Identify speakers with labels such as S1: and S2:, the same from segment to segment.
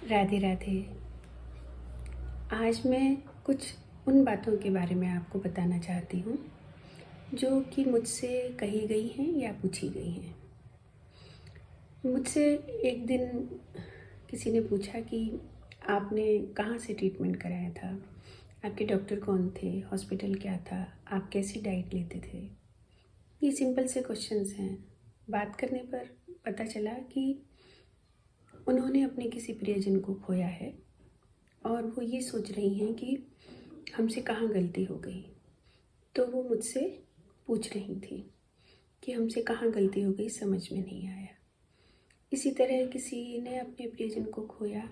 S1: राधे राधे। आज मैं कुछ उन बातों के बारे में आपको बताना चाहती हूँ जो कि मुझसे कही गई हैं या पूछी गई हैं। मुझसे एक दिन किसी ने पूछा कि आपने कहाँ से ट्रीटमेंट कराया था, आपके डॉक्टर कौन थे, हॉस्पिटल क्या था, आप कैसी डाइट लेते थे। ये सिंपल से क्वेश्चंस हैं। बात करने पर पता चला कि उन्होंने अपने किसी प्रियजन को खोया है और वो ये सोच रही हैं कि हमसे कहाँ गलती हो गई। तो वो मुझसे पूछ रही थी कि हमसे कहाँ गलती हो गई, समझ में नहीं आया। इसी तरह किसी ने अपने प्रियजन को खोया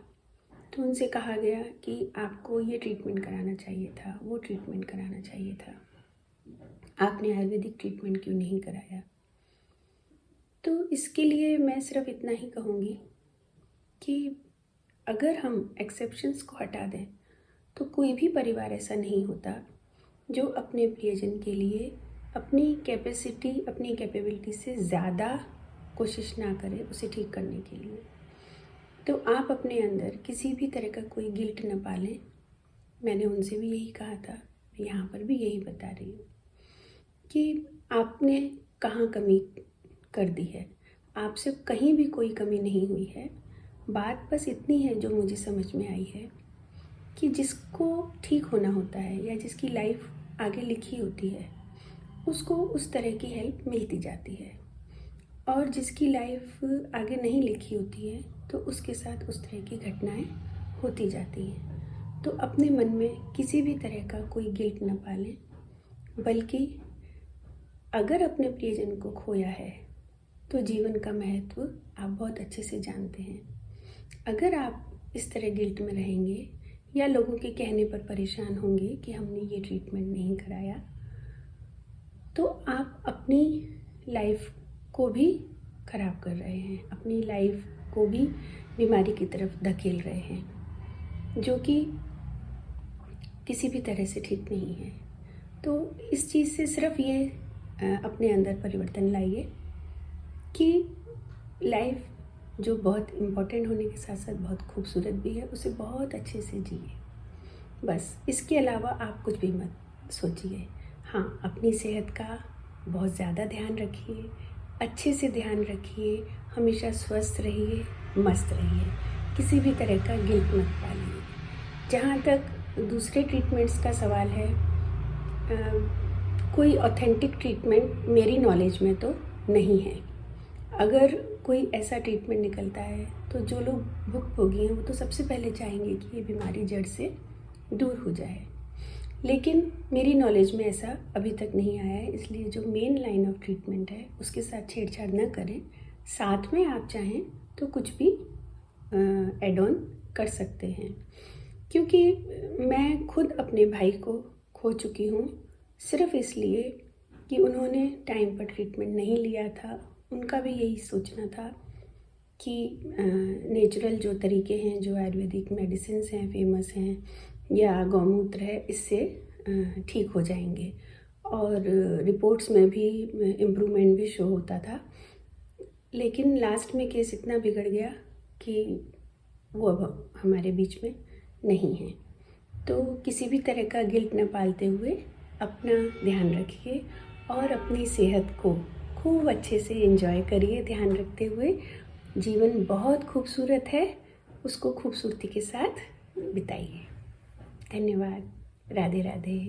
S1: तो उनसे कहा गया कि आपको ये ट्रीटमेंट कराना चाहिए था, वो ट्रीटमेंट कराना चाहिए था, आपने आयुर्वेदिक ट्रीटमेंट क्यों नहीं कराया। तो इसके लिए मैं सिर्फ इतना ही कहूँगी कि अगर हम एक्सेप्शंस को हटा दें तो कोई भी परिवार ऐसा नहीं होता जो अपने प्रियजन के लिए अपनी कैपेसिटी, अपनी कैपेबिलिटी से ज़्यादा कोशिश ना करे उसे ठीक करने के लिए। तो आप अपने अंदर किसी भी तरह का कोई गिल्ट न पालें। मैंने उनसे भी यही कहा था, यहाँ पर भी यही बता रही हूँ कि आपने कहाँ कमी कर दी है। आपसे कहीं भी कोई कमी नहीं हुई है। बात बस इतनी है जो मुझे समझ में आई है कि जिसको ठीक होना होता है या जिसकी लाइफ आगे लिखी होती है उसको उस तरह की हेल्प मिलती जाती है, और जिसकी लाइफ आगे नहीं लिखी होती है तो उसके साथ उस तरह की घटनाएं होती जाती हैं। तो अपने मन में किसी भी तरह का कोई गिल्ट न पालें, बल्कि अगर अपने प्रियजन को खोया है तो जीवन का महत्व आप बहुत अच्छे से जानते हैं। अगर आप इस तरह गिल्ट में रहेंगे या लोगों के कहने पर परेशान होंगे कि हमने ये ट्रीटमेंट नहीं कराया, तो आप अपनी लाइफ को भी ख़राब कर रहे हैं, अपनी लाइफ को भी बीमारी की तरफ धकेल रहे हैं, जो कि किसी भी तरह से ठीक नहीं है। तो इस चीज़ से सिर्फ ये अपने अंदर परिवर्तन लाइए कि लाइफ जो बहुत इम्पोर्टेंट होने के साथ साथ बहुत खूबसूरत भी है, उसे बहुत अच्छे से जिए। बस इसके अलावा आप कुछ भी मत सोचिए। हाँ, अपनी सेहत का बहुत ज़्यादा ध्यान रखिए, अच्छे से ध्यान रखिए, हमेशा स्वस्थ रहिए, मस्त रहिए, किसी भी तरह का गिल्ट मत पालिए। जहाँ तक दूसरे ट्रीटमेंट्स का सवाल है, कोई ऑथेंटिक ट्रीटमेंट मेरी नॉलेज में तो नहीं है। अगर कोई ऐसा ट्रीटमेंट निकलता है तो जो लोग भुक्तभोगी हैं वो तो सबसे पहले चाहेंगे कि ये बीमारी जड़ से दूर हो जाए, लेकिन मेरी नॉलेज में ऐसा अभी तक नहीं आया है। इसलिए जो मेन लाइन ऑफ ट्रीटमेंट है उसके साथ छेड़छाड़ न करें। साथ में आप चाहें तो कुछ भी एड ऑन कर सकते हैं, क्योंकि मैं खुद अपने भाई को खो चुकी हूँ सिर्फ इसलिए कि उन्होंने टाइम पर ट्रीटमेंट नहीं लिया था। उनका भी यही सोचना था कि नेचुरल जो तरीके हैं, जो आयुर्वेदिक मेडिसिन्स हैं, फेमस हैं, या गौमूत्र है, इससे ठीक हो जाएंगे, और रिपोर्ट्स में भी इम्प्रूवमेंट भी शो होता था। लेकिन लास्ट में केस इतना बिगड़ गया कि वो अब हमारे बीच में नहीं है। तो किसी भी तरह का गिल्ट न पालते हुए अपना ध्यान रखिए और अपनी सेहत को खूब अच्छे से एंजॉय करिए। ध्यान रखते हुए जीवन बहुत खूबसूरत है, उसको खूबसूरती के साथ बिताइए। धन्यवाद। राधे राधे।